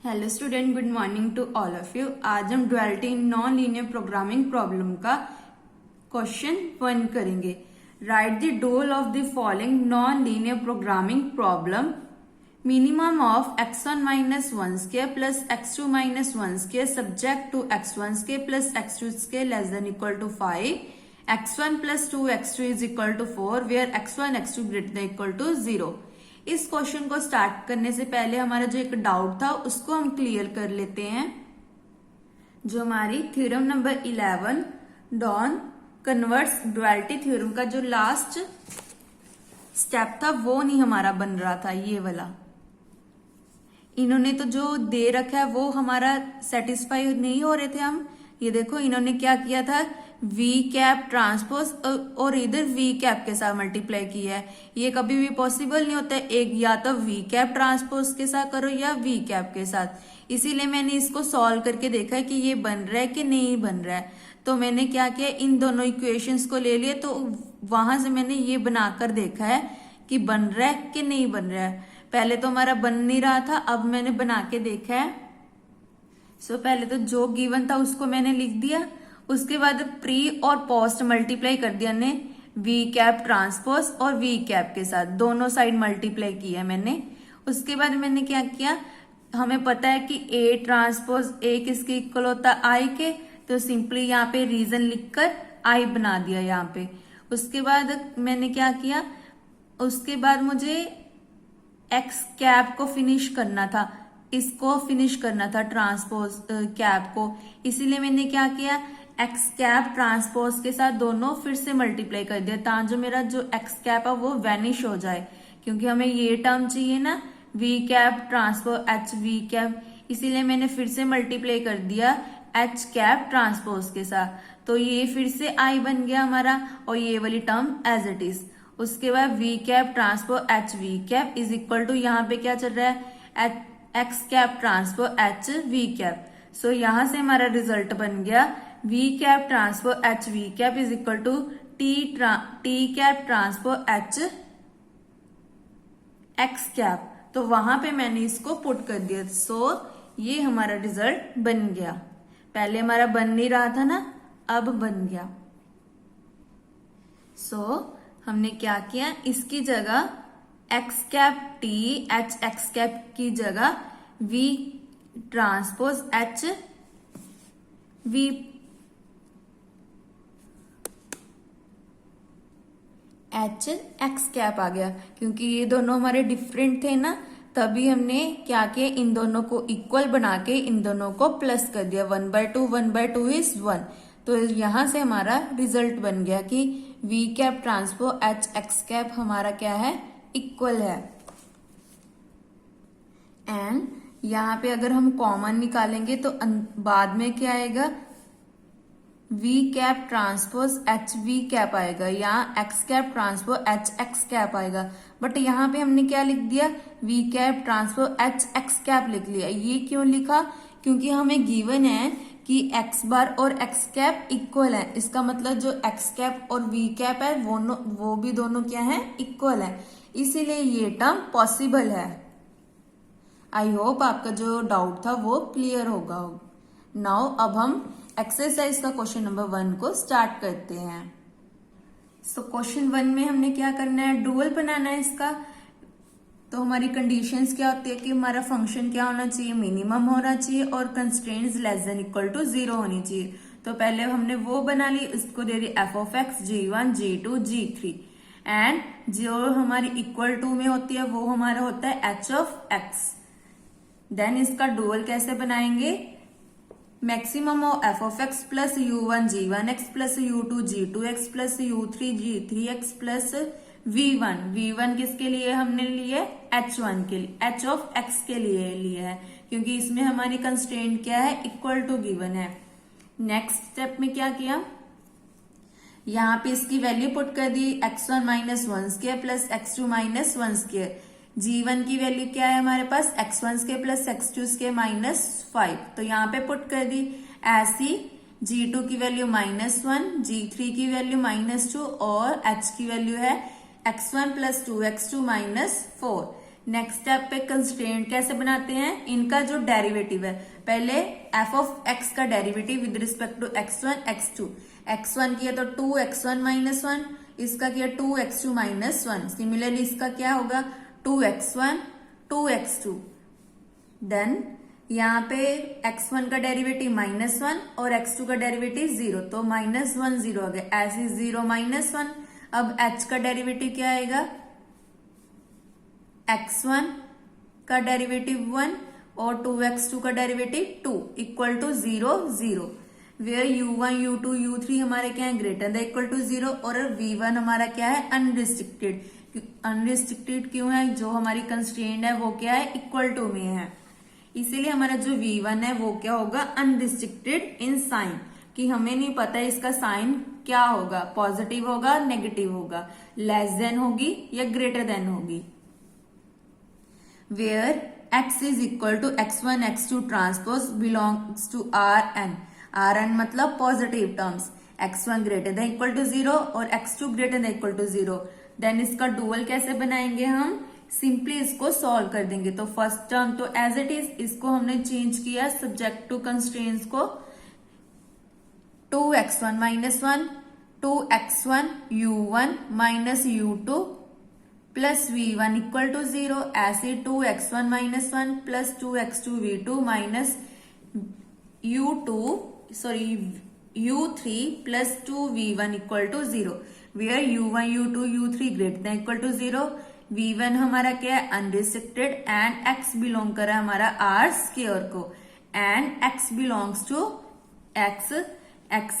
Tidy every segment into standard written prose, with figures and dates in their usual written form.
Hello student, good morning to all of you. आज हम duality in non linear programming problem का question 1 करेंगे। Write the dual of the following non linear programming problem. Minimum of x1 minus 1 square plus x2 minus 1 square subject to x1 square plus x2 square less than equal to 5, x1 plus 2x2 is equal to 4 where x1 x2 greater than equal to 0। इस question को start करने से पहले हमारा जो एक doubt था उसको हम क्लियर कर लेते हैं। जो हमारी theorem number 11 Dorn converse duality theorem का जो लास्ट स्टेप था वो नहीं हमारा बन रहा था, ये वाला। इन्होंने तो जो दे रखा है वो हमारा सेटिस्फाई नहीं हो रहे थे हम। ये देखो इन्होंने क्या किया था, वी कैप ट्रांसपोज और इधर वी कैप के साथ मल्टीप्लाई किया है। ये कभी भी पॉसिबल नहीं होता है, एक या तो वी कैप ट्रांसपोज के साथ करो या वी कैप के साथ। इसीलिए मैंने इसको सॉल्व करके देखा है कि ये बन रहा है कि नहीं बन रहा है। तो मैंने क्या किया, इन दोनों इक्वेशंस को ले लिया, तो वहां से मैंने ये बनाकर देखा है कि बन रहा है कि नहीं बन रहा है। पहले तो हमारा बन नहीं रहा था, अब मैंने बना के देखा है। पहले तो जो गिवन था उसको मैंने लिख दिया, उसके बाद प्री और पोस्ट मल्टीप्लाई कर दिया ने वी कैप ट्रांसपोज और वी कैप के साथ, दोनों साइड मल्टीप्लाई किया मैंने। उसके बाद मैंने क्या किया, हमें पता है कि ए ट्रांसपोज ए किसके इक्वल होता है, आई के, तो सिंपली यहाँ पे रीजन लिखकर आई बना दिया यहाँ पे। उसके बाद मैंने क्या किया, उसके बाद मुझे एक्स कैप को फिनिश करना था, इसको फिनिश करना था ट्रांसपोज कैप को। इसीलिए मैंने क्या किया, एक्स कैप ट्रांसपोज के साथ दोनों फिर से मल्टीप्लाई कर दिया, ताकि मेरा जो एक्स कैप है वो वैनिश हो जाए, क्योंकि हमें ये टर्म चाहिए ना, v cap transpose H we cap. इसीलिए मैंने फिर से मल्टीप्लाई कर दिया एच कैप ट्रांसपोज के साथ, तो ये फिर से आई बन गया हमारा, और ये वाली टर्म एज इट इज। उसके बाद V cap transpose H we cap is equal to, यहाँ पे क्या चल रहा है, X cap transpose H we cap. So यहां से हमारा रिजल्ट बन गया V cap transpose H we cap is equal to T cap transpose H x cap. तो वहां पे मैंने इसको पुट कर दिया। ये हमारा रिजल्ट बन गया। पहले हमारा बन नहीं रहा था ना, अब बन गया। हमने क्या किया, इसकी जगह X cap T H x cap की जगह V transpose H V H x cap आ गया, क्योंकि ये दोनों हमारे डिफरेंट थे ना, तभी हमने क्या किया, इन दोनों को इक्वल बना के इन दोनों को प्लस कर दिया। 1/2 इज 1। तो यहां से हमारा रिजल्ट बन गया कि v cap transpose H x cap हमारा क्या है, इक्वल है। एंड यहाँ पे अगर हम कॉमन निकालेंगे तो बाद में क्या आएगा, v cap transpose H we cap आएगा, यहाँ x cap transpose H x cap आएगा। बट यहाँ पे हमने क्या लिख दिया, v cap transpose H x cap लिख लिया। ये क्यों लिखा, क्योंकि हमें गिवन है कि एक्स बार और एक्स कैप इक्वल है। इसका मतलब जो एक्स कैप और वी कैप है वो भी दोनों क्या है, इक्वल है। इसीलिए ये टर्म पॉसिबल है। आई होप आपका जो डाउट था वो क्लियर होगा। नाउ अब हम एक्सरसाइज का क्वेश्चन नंबर 1 को स्टार्ट करते हैं। क्वेश्चन 1 में हमने क्या करना है, डुअल बनाना है इसका। तो हमारी कंडीशंस क्या होती है कि हमारा फंक्शन क्या होना चाहिए, मिनिमम होना चाहिए और constraints less than equal to 0 होनी चाहिए। तो पहले हमने वो बना ली, इसको दे दी F of X g1 g2 g3, and जो हमारी इक्वल टू में होती है वो हमारा होता है एच ऑफ एक्स। देन इसका डुअल कैसे बनाएंगे, maximum of F of X plus u1 g1 x plus u2 g2 x plus u3 g3 x plus v1 किसके लिए हमने लिए, h1 के लिए, h ऑफ x के लिए लिया है, क्योंकि इसमें हमारी कंस्ट्रेंट क्या है, इक्वल टू गिवन है। नेक्स्ट स्टेप में क्या किया, यहाँ पे इसकी वैल्यू पुट कर दी, x1 minus 1 square plus x2 minus 1 square. g1 की वैल्यू क्या है हमारे पास, x1 square plus x2 square minus 5, तो यहाँ पे पुट कर दी। ऐसी g2 की वैल्यू -1, g3 की वैल्यू -2 और h की वैल्यू है x1 plus 2x2 minus 4। Next step पे कंस्ट्रेंट कैसे बनाते हैं, इनका जो डेरिवेटिव है, पहले एफ ऑफ एक्स का derivative with respect to x1 x2, x1 किया तो 2x1 माइनस 1, इसका किया 2x2 माइनस 1, सिमिलरली इसका क्या होगा 2x1 2x2, देन यहाँ पे x1 का डेरिवेटिव -1 और x2 का डेरिवेटिव 0, तो -1 0 आ गया, ऐसे 0 -1। अब h का डेरिवेटिव क्या आएगा, x1 का डेरिवेटिव 1 और 2x2 का derivative 2 equal to 0 0, where u1 u2 u3 हमारे क्या है ग्रेटर देन इक्वल टू 0, और v1 हमारा क्या है अनरिस्ट्रिक्टेड। अनरिस्ट्रिक्टेड क्यों है, जो हमारी कंस्ट्रेंट है वो क्या है इक्वल टू में है, इसीलिए हमारा जो v1 है वो क्या होगा अनरिस्ट्रिक्टेड इन साइन, कि हमें नहीं पता इसका साइन क्या होगा, पॉजिटिव होगा नेगेटिव होगा, लेस देन होगी या ग्रेटर देन होगी। Where x is equal to x1 x2 transpose belongs to Rn मतलब positive terms, x1 greater than equal to 0 और x2 greater than equal to 0, then इसका डुअल कैसे बनाएंगे हम, सिंपली इसको सॉल्व कर देंगे। तो फर्स्ट टर्म तो एज इट इज, इसको हमने चेंज किया सब्जेक्ट टू कंस्ट्रेंट्स को, 2x1 minus 1 2x1 u1 minus u2 plus v1 equal to 0, ऐसे 2x1 minus 1 plus 2x2 v2 minus u3 plus 2v1 equal to 0, where u1 u2 u3 greater than equal to 0, v1 हमारा क्या है unrestricted and x belong कर रहा है हमारा r square को, and x belongs to x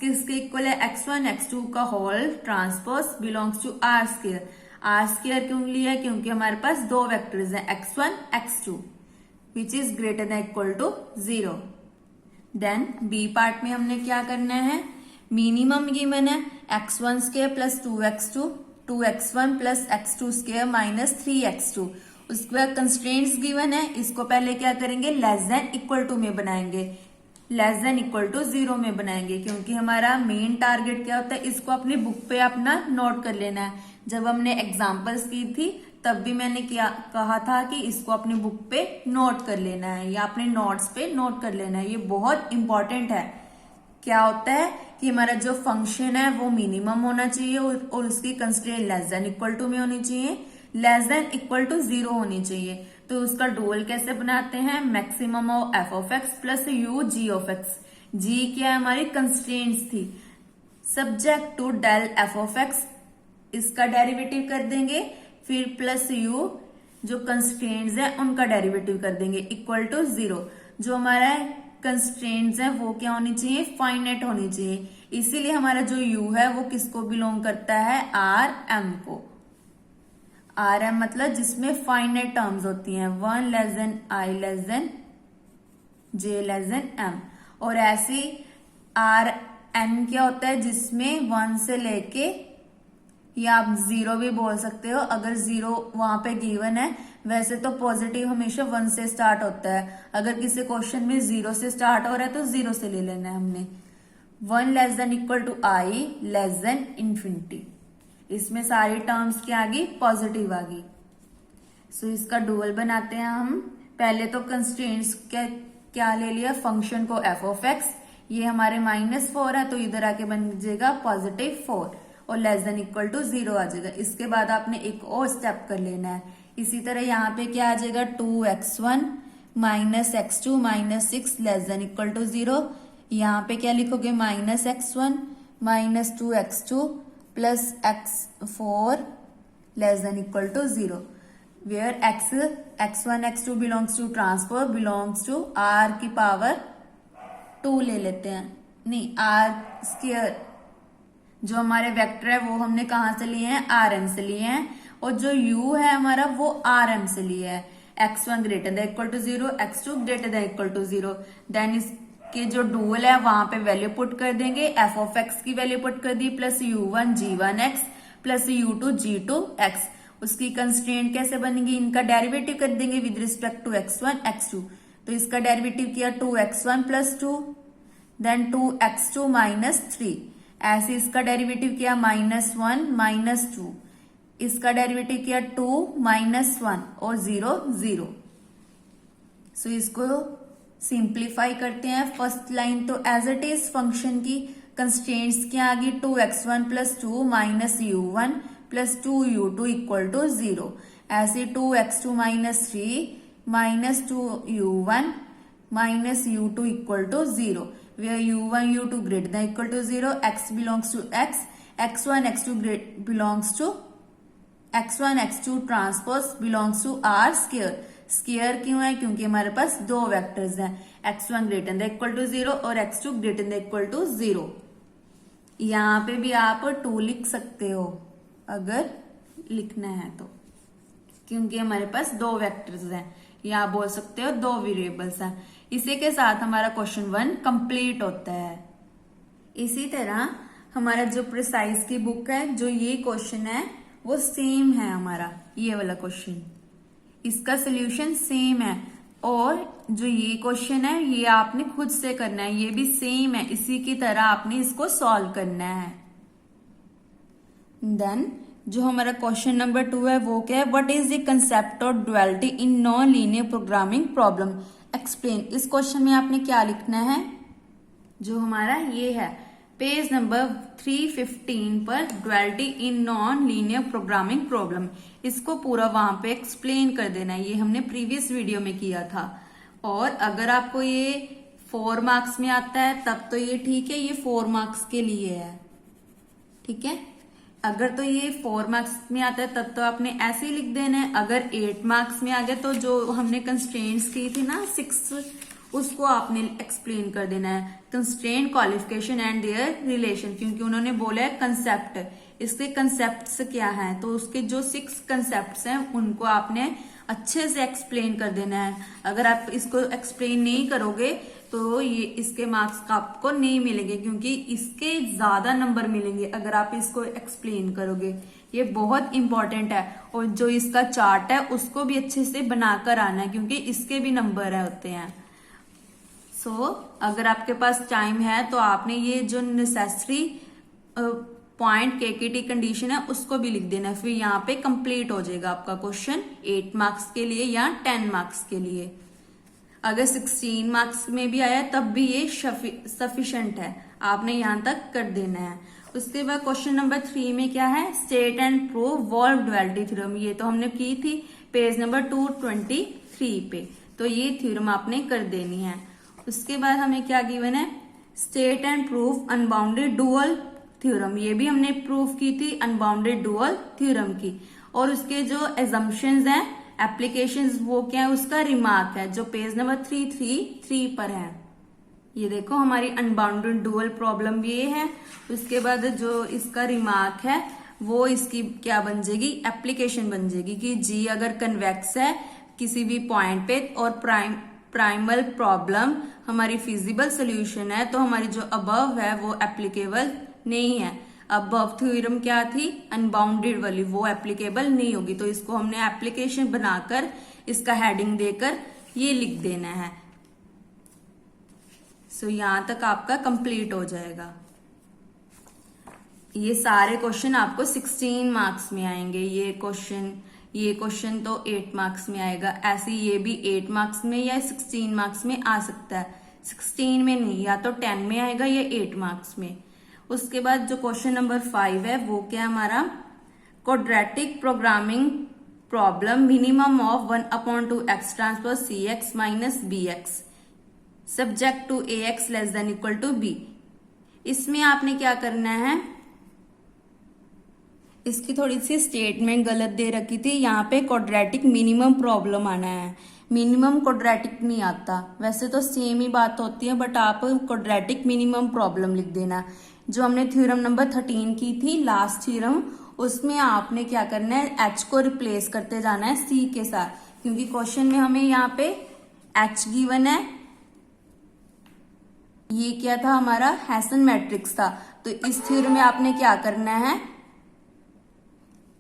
किसके equal है x1 x2 का whole transpose belongs to r square. r square क्यों लिया है, क्योंकि हमारे पास दो वेक्टर्स हैं x1 x2 which is greater than equal to 0। Then B part में हमने क्या करना है, मिनिमम गिवन है x1 square plus 2x2 2x1 plus x2 square minus 3x2, उसके बाद कंस्ट्रेंट्स गिवन है, इसको पहले क्या करेंगे लेस देन इक्वल टू में बनाएंगे, लेस देन इक्वल टू 0 में बनाएंगे, क्योंकि हमारा मेन टारगेट क्या होता है, इसको अपनी बुक पे अपना नोट कर लेना है। जब हमने एग्जांपल्स की थी तब भी मैंने कहा था कि इसको अपनी बुक पे नोट कर लेना है या अपने नोट्स पे नोट कर लेना है, ये बहुत इंपॉर्टेंट है। क्या होता है कि हमारा जो फंक्शन है वो मिनिमम होना चाहिए और उसकी constraint less than equal to में होनी चाहिए, लेस देन इक्वल टू 0 होनी चाहिए। तो उसका डुअल कैसे बनाते हैं, maximum of F of X plus U G of X, G क्या है हमारी कंस्ट्रेंट्स थी, subject to del F of X, इसका डेरिवेटिव कर देंगे, फिर प्लस यू जो कंस्ट्रेंट्स है उनका डेरिवेटिव कर देंगे इक्वल टू 0। जो हमारा कंस्ट्रेंट्स है वो क्या होनी चाहिए, फाइनाइट होनी चाहिए, इसीलिए हमारा जो u है वो किसको बिलोंग करता है, आर एम को। आर एम मतलब जिसमें फाइनाइट टर्म्स होती हैं, 1 less than i less than j less than m, और ऐसे आर एन क्या होता है जिसमें 1 से लेके, या आप 0 भी बोल सकते हो अगर 0 वहां पे गिवन है, वैसे तो पॉजिटिव हमेशा 1 से स्टार्ट होता है, अगर किसी क्वेश्चन में 0 से स्टार्ट हो रहा है तो 0 से ले लेना है हमने। 1 less than equal to i less than infinity, इसमें सारी टर्म्स क्या आ गई, पॉजिटिव आ गई। सो इसका डुअल बनाते हैं हम, पहले तो कंस्ट्रेंट्स क्या ले लिया, फंक्शन को एफ ऑफ एक्स, ये हमारे -4 है तो इधर आके बन जाएगा +4 और लेस देन इक्वल टू 0 आ जाएगा। इसके बाद आपने एक और स्टेप कर लेना है, इसी तरह यहाँ पे क्या आ जाएगा 2x1 minus x2 minus 6 less than equal to 0, यहाँ पे क्या लिखोगे -x1 minus 2x2 plus x4 less than equal to 0, where x1 x2 belongs to transpose belongs to r की पावर 2 ले लेते हैं, नहीं r स्क्वायर, जो हमारे वेक्टर है वो हमने कहां से लिए हैं, rm से लिए हैं, और जो u है हमारा वो rm से लिया है। x1 greater than equal to 0, x2 greater than equal to 0, then इसके जो डुअल है वहां पे वैल्यू पुट कर देंगे, एफ ऑफ एक्स की वैल्यू पुट कर दी plus u1 g1x plus u2 g2x, उसकी कंस्ट्रेंट कैसे बनेगी, इनका डेरिवेटिव कर देंगे with respect to x1 x2, तो इसका डेरिवेटिव किया 2x1 plus 2 then 2x2 minus 3, ऐसे इसका डेरिवेटिव किया -1 -2, इसका डेरिवेटिव किया 2 -1 और 0 0। सो इसको सिंप्लीफाई करते हैं। फर्स्ट लाइन तो एज इट इज फंक्शन की कंस्ट्रेंट्स क्या आ गई 2x1 + 2 - u1 + 2u2 = 0। ऐसे 2x2 - 3 - 2u1 - u2 = 0 where u1 u2 greater than equal to 0, x belongs to x, x1 x2 belongs to x1 x2 transpose belongs to r square. Square क्यों है? क्योंकि हमारे पास दो vectors हैं, x1 greater than equal to 0 और x2 greater than equal to 0। यहाँ पे भी आप 2 लिख सकते हो अगर लिखना है तो, क्योंकि हमारे पास दो वेक्टर्स हैं, या आप बोल सकते हो दो वेरिएबल्स हैं। इसी के साथ हमारा क्वेश्चन 1 कंप्लीट होता है। इसी तरह हमारा जो प्रिसाइज की बुक है, जो ये क्वेश्चन है वो सेम है हमारा, ये वाला क्वेश्चन, इसका सोल्यूशन सेम है। और जो ये क्वेश्चन है ये आपने खुद से करना है, ये भी सेम है, इसी की तरह आपने इसको सॉल्व करना है। देन जो हमारा क्वेश्चन नंबर 2 है वो क्या है? What is the concept of duality in non linear programming problem, explain. इस क्वेश्चन में आपने क्या लिखना है? जो हमारा ये है पेज नंबर 315 पर ड्युअलिटी इन नॉन लीनियर प्रोग्रामिंग प्रॉब्लम, इसको पूरा वहां पे एक्सप्लेन कर देना है। ये हमने प्रीवियस वीडियो में किया था। और अगर आपको ये 4 मार्क्स में आता है तब तो ये ठीक है, ये 4 मार्क्स के लिए है, ठीक है। अगर तो ये 4 मार्क्स में आता है तब तो आपने ऐसे ही लिख देना है। अगर 8 मार्क्स में आ गया तो जो हमने कंस्ट्रेंट्स की थी ना 6, उसको आपने एक्सप्लेन कर देना है, constraint, qualification and there relation, क्योंकि उन्होंने बोला है कंसेप्ट, इसके कंसेप्ट्स क्या हैं, तो उसके जो 6 कंसेप्ट्स हैं उनको आपने अच्छे से एक्सप्लेन कर देना है। अगर आप इसको एक्सप्लेन नहीं करोगे तो ये इसके मार्क्स आपको नहीं मिलेंगे, क्योंकि इसके ज्यादा नंबर मिलेंगे अगर आप इसको एक्सप्लेन करोगे। ये बहुत इंपॉर्टेंट है। और जो इसका चार्ट है उसको भी अच्छे से बनाकर आना है, क्योंकि इसके भी नंबर होते हैं। सो अगर आपके पास टाइम है तो आपने ये जो नेसेसरी पॉइंट के कंडीशन है उसको भी लिख देना है, फिर यहाँ पे कंप्लीट हो जाएगा आपका क्वेश्चन 8 मार्क्स के लिए या 10 मार्क्स के लिए। अगर 16 मार्क्स में भी आया तब भी ये सफिशिएंट है, आपने यहां तक कर देना है। उसके बाद क्वेश्चन नंबर 3 में क्या है? State and prove valve duality theorem, ये तो हमने की थी पेज नंबर 223 पे, तो ये थ्योरम आपने कर देनी है। उसके बाद हमें क्या गिवन है? State and prove unbounded dual theorem, ये भी हमने प्रूव की थी अनबाउंडेड डुअल थ्योरम की। और उसके जो एजम्पशंस हैं, एप्लीकेशंस, वो क्या है? उसका रिमार्क है, जो पेज नंबर 333 पर है। ये देखो हमारी अनबाउंडेड डुअल प्रॉब्लम ये है। उसके बाद जो इसका रिमार्क है वो इसकी क्या बन जाएगी? एप्लीकेशन बन जाएगी कि जी अगर कन्वेक्स है किसी भी पॉइंट पे और प्राइमल प्रॉब्लम हमारी फिजिबल सोल्यूशन है, तो हमारी जो अबव है वो एप्लीकेबल नहीं है। अबव थ्योरम क्या थी? अनबाउंडेड वाली, वो एप्लीकेबल नहीं होगी। तो इसको हमने एप्लीकेशन बनाकर इसका हेडिंग देकर ये लिख देना है। सो यहां तक आपका कंप्लीट हो जाएगा। ये सारे क्वेश्चन आपको 16 मार्क्स में आएंगे। ये क्वेश्चन तो 8 मार्क्स में आएगा, ऐसे ये भी 8 मार्क्स में या 16 मार्क्स में आ सकता है। 16 में नहीं, या तो 10 में आएगा या 8 मार्क्स में। उसके बाद जो क्वेश्चन नंबर 5 है वो क्या हमारा? Quadratic programming problem, minimum of 1/2 x transpose cx minus bx subject to ax less than equal to b। इसमें आपने क्या करना है? इसकी थोड़ी सी स्टेटमेंट गलत दे रखी थी, यहाँ पे क्वाड्रेटिक मिनिमम प्रॉब्लम आना है, मिनिमम क्वाड्रेटिक नहीं आता। वैसे तो सेम ही बात होती है, बट आप क्वाड्रेटिक मिनिमम प्रॉब्लम लिख देना। जो हमने थ्योरम नंबर 13 की थी, लास्ट थ्योरम, उसमें आपने क्या करना है? h को रिप्लेस करते जाना है c के साथ, क्योंकि क्वेश्चन में हमें यहाँ पे h गिवन है। ये क्या था? हमारा हैसन मैट्रिक्स था। तो इस थ्योरम में आपने क्या करना है?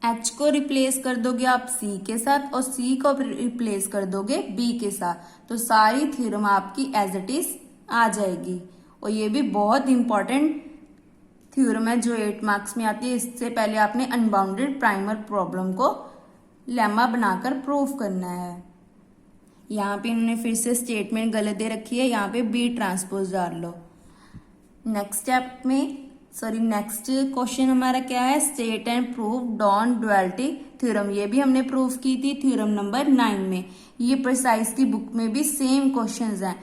h को रिप्लेस कर दोगे आप c के साथ और c को रिप्लेस कर दोगे b के साथ, तो सारी थ्योरम आपकी एज इट इज आ जाएगी। और ये भी बहुत इंपॉर्टेंट थ्योरम है जो 8 मार्क्स में आती है। इससे पहले आपने अनबाउंडेड प्राइमर प्रॉब्लम को लेमा बनाकर प्रूव करना है। यहाँ पे इन्होंने फिर से स्टेटमेंट गलत दे रखी है, यहाँ पे बी ट्रांसपोज डाल लो। नेक्स्ट क्वेश्चन हमारा क्या है, state and prove non duality theorem. ये भी हमने प्रूव की थी थ्योरम नंबर 9 में। ये प्रिसाइज की बुक में भी सेम क्वेश्चंस हैं,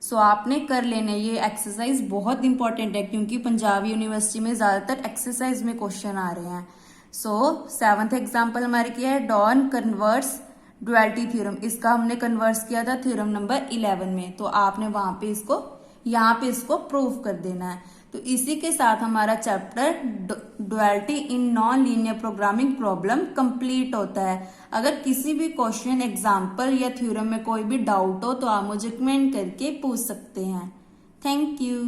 सो आपने कर लेने। ये एक्सरसाइज बहुत इंपॉर्टेंट है क्योंकि पंजाब यूनिवर्सिटी में ज्यादातर एक्सरसाइज में क्वेश्चन आ रहे हैं। सो 7th एग्जाम्पल हमारे क्या है, डॉन कन्वर्स ड्युअलिटी थ्योरम। इसका हमने कन्वर्स किया था थ्योरम नंबर 11 में, तो आपने वहां पे यहाँ पे इसको प्रूव कर देना है। तो इसी के साथ हमारा चैप्टर ड्युअलिटी इन non linear programming problem complete होता है। अगर किसी भी क्वेश्चन, एग्जाम्पल या थ्योरम में कोई भी डाउट हो तो आप मुझे कमेंट करके पूछ सकते हैं। Thank you.